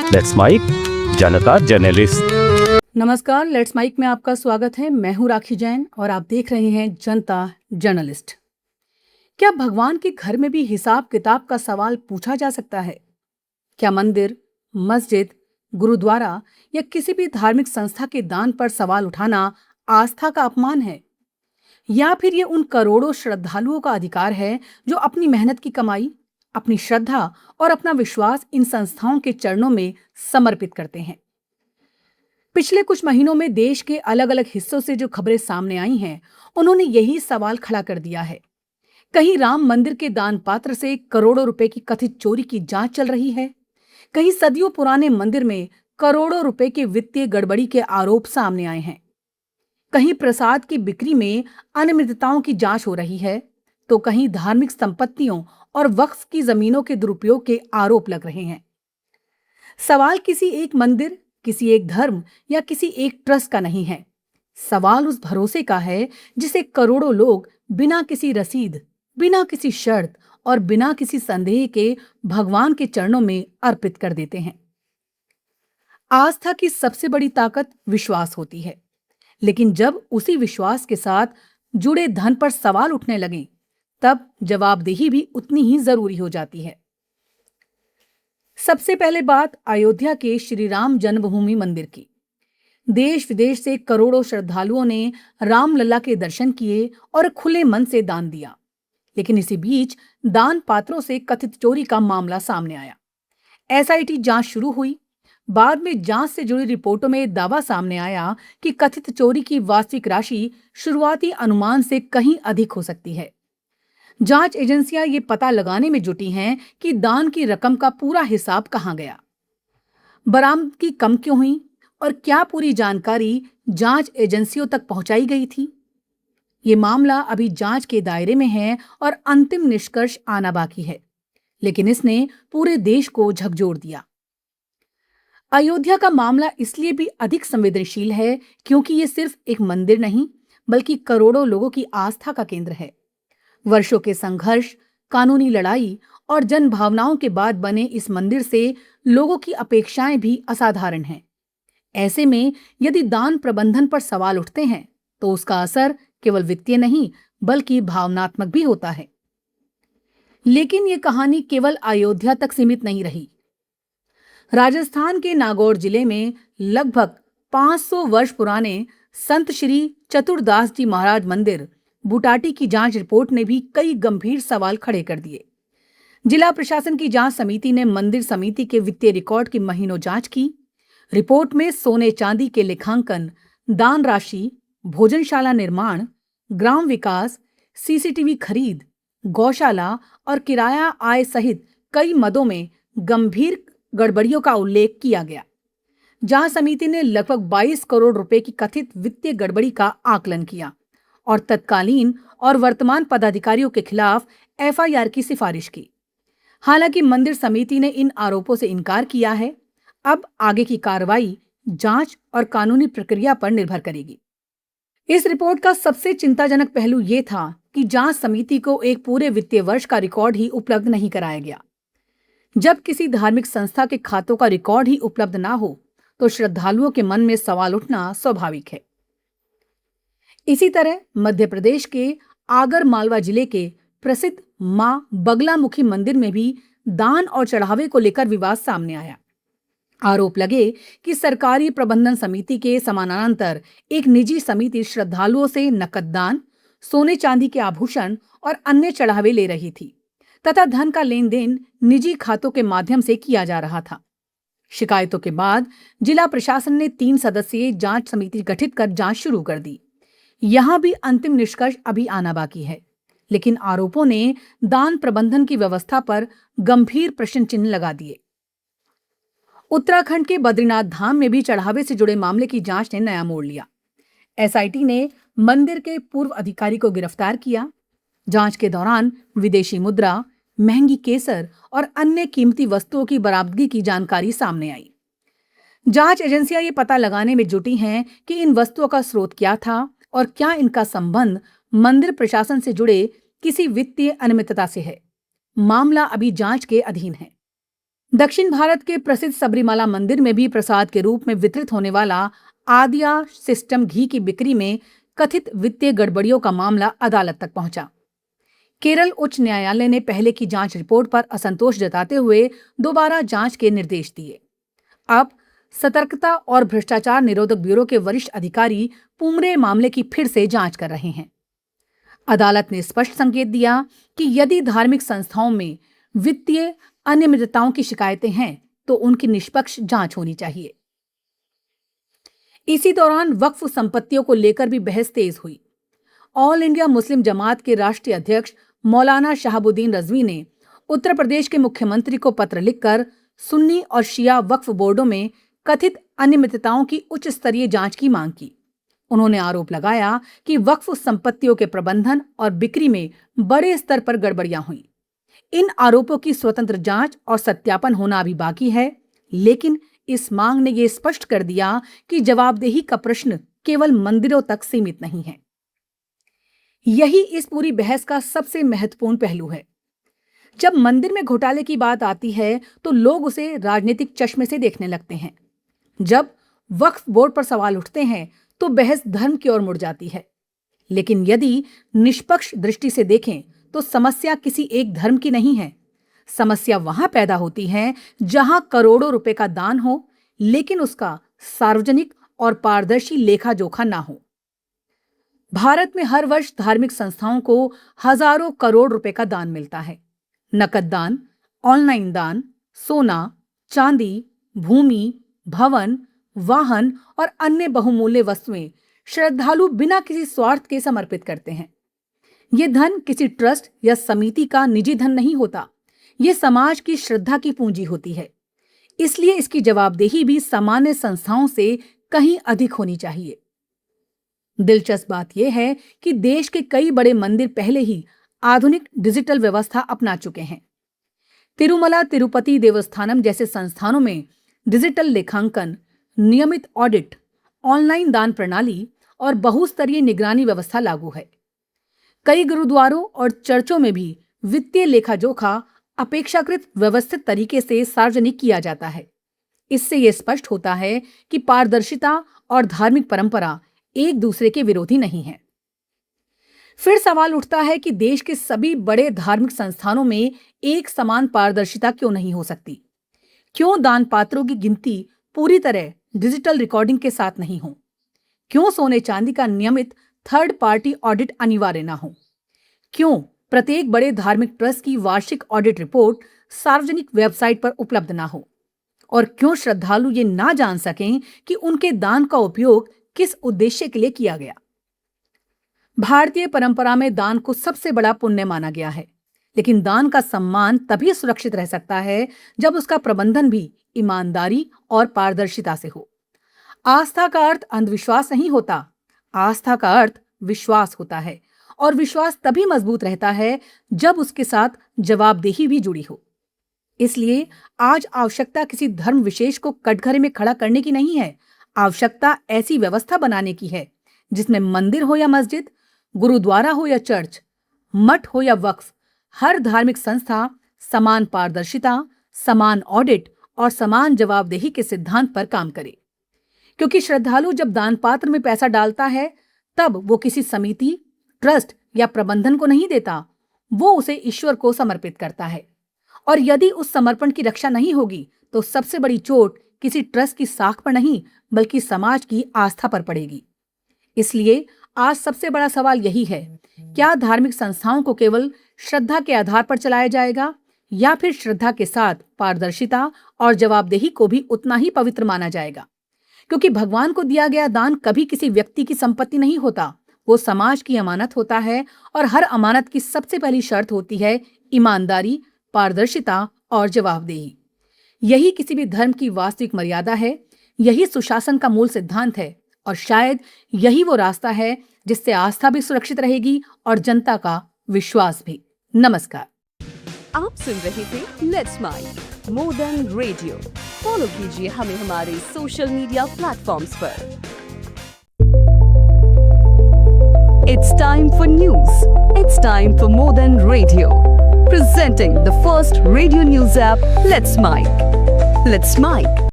Let's mic Janata journalist. नमस्कार, let's mic में आपका स्वागत है। मैं हूं राखी जैन और आप देख रहे हैं जनता जर्नलिस्ट। क्या भगवान के घर में भी हिसाब किताब का सवाल पूछा जा सकता है? क्या मंदिर, मस्जिद, गुरुद्वारा या किसी भी धार्मिक संस्था के दान पर सवाल उठाना आस्था का अपमान है? या फिर ये उन करोड़ों श्रद्धालुओं का अधिकार है जो अपनी मेहनत की कमाई, अपनी श्रद्धा और अपना विश्वास इन संस्थाओं के चरणों में समर्पित करते हैं? पिछले कुछ महीनों में देश के अलग अलग हिस्सों से जो खबरें सामने आई हैं, उन्होंने यही सवाल खड़ा कर दिया है। कहीं राम मंदिर के दान पात्र से करोड़ों रुपए की कथित चोरी की जांच चल रही है, कहीं सदियों पुराने मंदिर में करोड़ों रुपए के वित्तीय गड़बड़ी के आरोप सामने आए हैं, कहीं प्रसाद की बिक्री में अनियमितताओं की जांच हो रही है, तो कहीं धार्मिक संपत्तियों और वक्फ की जमीनों के दुरुपयोग के आरोप लग रहे हैं। सवाल किसी एक मंदिर, किसी एक धर्म या किसी एक ट्रस्ट का नहीं है। सवाल उस भरोसे का है जिसे करोड़ों लोग बिना किसी रसीद, बिना किसी शर्त और बिना किसी संदेह के भगवान के चरणों में अर्पित कर देते हैं। आस्था की सबसे बड़ी ताकत विश्वास होती है, लेकिन जब उसी विश्वास के साथ जुड़े धन पर सवाल उठने लगे, तब जवाबदेही भी उतनी ही जरूरी हो जाती है। सबसे पहले बात अयोध्या के श्री राम जन्मभूमि मंदिर की। देश विदेश से करोड़ों श्रद्धालुओं ने रामलला के दर्शन किए और खुले मन से दान दिया। लेकिन इसी बीच दान पात्रों से कथित चोरी का मामला सामने आया। एसआईटी जांच शुरू हुई। बाद में जांच से जुड़ी रिपोर्टों में दावा सामने आया कि कथित चोरी की वास्तविक राशि शुरुआती अनुमान से कहीं अधिक हो सकती है। जांच एजेंसियां ये पता लगाने में जुटी हैं कि दान की रकम का पूरा हिसाब कहां गया, बरामदगी कम क्यों हुई और क्या पूरी जानकारी जांच एजेंसियों तक पहुंचाई गई थी। ये मामला अभी जांच के दायरे में है और अंतिम निष्कर्ष आना बाकी है, लेकिन इसने पूरे देश को झकझोर दिया। अयोध्या का मामला इसलिए भी अधिक संवेदनशील है क्योंकि ये सिर्फ एक मंदिर नहीं, बल्कि करोड़ों लोगों की आस्था का केंद्र है। वर्षों के संघर्ष, कानूनी लड़ाई और जन भावनाओं के बाद बने इस मंदिर से लोगों की अपेक्षाएं भी असाधारण हैं। ऐसे में यदि दान प्रबंधन पर सवाल उठते हैं, तो उसका असर केवल वित्तीय नहीं, बल्कि भावनात्मक भी होता है। लेकिन ये कहानी केवल अयोध्या तक सीमित नहीं रही। राजस्थान के नागौर जिले में लगभग 500 वर्ष पुराने संत श्री चतुरदास जी महाराज मंदिर बुटाटी की जांच रिपोर्ट ने भी कई गंभीर सवाल खड़े कर दिए। जिला प्रशासन की जांच समिति ने मंदिर समिति के वित्तीय रिकॉर्ड की महीनों जांच की। रिपोर्ट में सोने चांदी के लेखांकन, दान राशि, भोजनशाला निर्माण, ग्राम विकास, सीसीटीवी खरीद, गौशाला और किराया आय सहित कई मदों में गंभीर गड़बड़ियों का उल्लेख किया गया। जांच समिति ने लगभग 22 करोड़ रुपए की कथित वित्तीय गड़बड़ी का आकलन किया और तत्कालीन और वर्तमान पदाधिकारियों के खिलाफ एफआईआर की सिफारिश की। हालांकि मंदिर समिति ने इन आरोपों से इनकार किया है। अब आगे की कार्रवाई जांच और कानूनी प्रक्रिया पर निर्भर करेगी। इस रिपोर्ट का सबसे चिंताजनक पहलू यह था कि जांच समिति को एक पूरे वित्तीय वर्ष का रिकॉर्ड ही उपलब्ध नहीं कराया गया। जब किसी धार्मिक संस्था के खातों का रिकॉर्ड ही उपलब्ध ना हो, तो श्रद्धालुओं के मन में सवाल उठना स्वाभाविक है। इसी तरह मध्य प्रदेश के आगर मालवा जिले के प्रसिद्ध मां बगलामुखी मंदिर में भी दान और चढ़ावे को लेकर विवाद सामने आया। आरोप लगे कि सरकारी प्रबंधन समिति के समानांतर एक निजी समिति श्रद्धालुओं से नकद दान, सोने चांदी के आभूषण और अन्य चढ़ावे ले रही थी तथा धन का लेन देन निजी खातों के माध्यम से किया जा रहा था। शिकायतों के बाद जिला प्रशासन ने 3 सदस्यीय जांच समिति गठित कर जांच शुरू कर दी। यहां भी अंतिम निष्कर्ष अभी आना बाकी है, लेकिन आरोपों ने दान प्रबंधन की व्यवस्था पर गंभीर प्रश्न चिन्ह लगा दिए। उत्तराखंड के बद्रीनाथ धाम में भी चढ़ावे से जुड़े मामले की जांच ने नया मोड़ लिया। एसआईटी ने मंदिर के पूर्व अधिकारी को गिरफ्तार किया। जांच के दौरान विदेशी मुद्रा, महंगी केसर और अन्य कीमती वस्तुओं की बरामदगी की जानकारी सामने आई। जांच एजेंसियां ये पता लगाने में जुटी हैं कि इन वस्तुओं का स्रोत क्या था और क्या इनका संबंध मंदिर प्रशासन से जुड़े किसी वित्तीय अनियमितता से है। मामला अभी जांच के अधीन है। दक्षिण भारत के प्रसिद्ध सबरीमाला मंदिर में भी प्रसाद के रूप में वितरित होने वाला आदिया सिस्टम घी की बिक्री में कथित वित्तीय गड़बड़ियों का मामला अदालत तक पहुंचा। केरल उच्च न्यायालय ने पहले की जांच रिपोर्ट पर असंतोष जताते हुए दोबारा जांच के निर्देश दिए। अब सतर्कता और भ्रष्टाचार निरोधक ब्यूरो के वरिष्ठ अधिकारी पुमरे मामले की फिर से जांच कर रहे हैं। अदालत ने स्पष्ट संकेत दिया कि यदि धार्मिक संस्थाओं में वित्तीय अनियमितताओं की शिकायतें हैं तो उनकी निष्पक्ष जांच होनी चाहिए। इसी दौरान वक्फ संपत्तियों को लेकर भी बहस तेज हुई। ऑल इंडिया मुस्लिम जमात के राष्ट्रीय अध्यक्ष मौलाना शहाबुद्दीन रजवी ने उत्तर प्रदेश के मुख्यमंत्री को पत्र लिखकर सुन्नी और शिया वक्फ बोर्डों में कथित अनियमितताओं की उच्च स्तरीय जांच की मांग की। उन्होंने आरोप लगाया कि वक्फ संपत्तियों के प्रबंधन और बिक्री में बड़े स्तर पर गड़बड़ियां हुई। इन आरोपों की स्वतंत्र जांच और सत्यापन होना अभी बाकी है, लेकिन इस मांग ने यह स्पष्ट कर दिया कि जवाबदेही का प्रश्न केवल मंदिरों तक सीमित नहीं है। यही इस पूरी बहस का सबसे महत्वपूर्ण पहलू है। जब मंदिर में घोटाले की बात आती है तो लोग उसे राजनीतिक चश्मे से देखने लगते हैं। जब वक्फ बोर्ड पर सवाल उठते हैं तो बहस धर्म की ओर मुड़ जाती है। लेकिन यदि निष्पक्ष दृष्टि से देखें तो समस्या किसी एक धर्म की नहीं है। समस्या वहां पैदा होती है जहां करोड़ों रुपए का दान हो, लेकिन उसका सार्वजनिक और पारदर्शी लेखा जोखा ना हो। भारत में हर वर्ष धार्मिक संस्थाओं को हजारों करोड़ रुपए का दान मिलता है। नकद दान, ऑनलाइन दान, सोना, चांदी, भूमि, भवन, वाहन और अन्य बहुमूल्य वस्तुएं श्रद्धालु बिना किसी स्वार्थ के समर्पित करते हैं। ये धन किसी ट्रस्ट या समिति का निजी धन नहीं होता, ये समाज की श्रद्धा की पूंजी होती है। इसलिए इसकी जवाबदेही भी सामान्य संस्थाओं से कहीं अधिक होनी चाहिए। दिलचस्प बात यह है कि देश के कई बड़े मंदिर पहले ही आधुनिक डिजिटल व्यवस्था अपना चुके हैं। तिरुमला तिरुपति देवस्थानम जैसे संस्थानों में डिजिटल लेखांकन, नियमित ऑडिट, ऑनलाइन दान प्रणाली और बहुस्तरीय निगरानी व्यवस्था लागू है। कई गुरुद्वारों और चर्चों में भी वित्तीय लेखा जोखा अपेक्षाकृत व्यवस्थित तरीके से सार्वजनिक किया जाता है। इससे यह स्पष्ट होता है कि पारदर्शिता और धार्मिक परंपरा एक दूसरे के विरोधी नहीं है। फिर सवाल उठता है कि देश के सभी बड़े धार्मिक संस्थानों में एक समान पारदर्शिता क्यों नहीं हो सकती? क्यों दान पात्रों की गिनती पूरी तरह डिजिटल रिकॉर्डिंग के साथ नहीं हो? क्यों सोने चांदी का नियमित थर्ड पार्टी ऑडिट अनिवार्य ना हो? क्यों प्रत्येक बड़े धार्मिक ट्रस्ट की वार्षिक ऑडिट रिपोर्ट सार्वजनिक वेबसाइट पर उपलब्ध ना हो? और क्यों श्रद्धालु ये ना जान सकें कि उनके दान का उपयोग किस उद्देश्य के लिए किया गया? भारतीय परंपरा में दान को सबसे बड़ा पुण्य माना गया है, लेकिन दान का सम्मान तभी सुरक्षित रह सकता है जब उसका प्रबंधन भी ईमानदारी और पारदर्शिता से हो। आस्था का अर्थ अंधविश्वास नहीं होता, आस्था का अर्थ विश्वास होता है, और विश्वास तभी मजबूत रहता है जब उसके साथ जवाबदेही भी जुड़ी हो। इसलिए आज आवश्यकता किसी धर्म विशेष को कटघरे में खड़ा करने की नहीं है, आवश्यकता ऐसी व्यवस्था बनाने की है जिसमें मंदिर हो या मस्जिद, गुरुद्वारा हो या चर्च, मठ हो या वक्फ, हर धार्मिक संस्था समान पारदर्शिता, समान ऑडिट और समान जवाबदेही के सिद्धांत पर काम करे। क्योंकि श्रद्धालु जब दान पात्र में पैसा डालता है तब वो किसी समिति, ट्रस्ट या प्रबंधन को नहीं देता, वो उसे ईश्वर को समर्पित करता है। और यदि उस समर्पण की रक्षा नहीं होगी तो सबसे बड़ी चोट किसी ट्रस्ट की साख पर नहीं बल्कि समाज की आस्था पर पड़ेगी। इसलिए आज सबसे बड़ा सवाल यही है, क्या धार्मिक संस्थाओं को केवल श्रद्धा के आधार पर चलाया जाएगा या फिर श्रद्धा के साथ पारदर्शिता और जवाबदेही को भी उतना ही पवित्र माना जाएगा? क्योंकि भगवान को दिया गया दान कभी किसी व्यक्ति की संपत्ति नहीं होता, वो समाज की अमानत होता है, और हर अमानत की सबसे पहली शर्त होती है ईमानदारी, पारदर्शिता और जवाबदेही। यही किसी भी धर्म की वास्तविक मर्यादा है, यही सुशासन का मूल सिद्धांत है, और शायद यही वो रास्ता है जिससे आस्था भी सुरक्षित रहेगी और जनता का विश्वास भी। नमस्कार। आप सुन रहे थे let's smile more than radio. Follow कीजिए हमें हमारे सोशल मीडिया प्लेटफॉर्म्स पर। It's time for news, it's time for more than radio. presenting the first radio news app, Let's Mike. Let's Mike.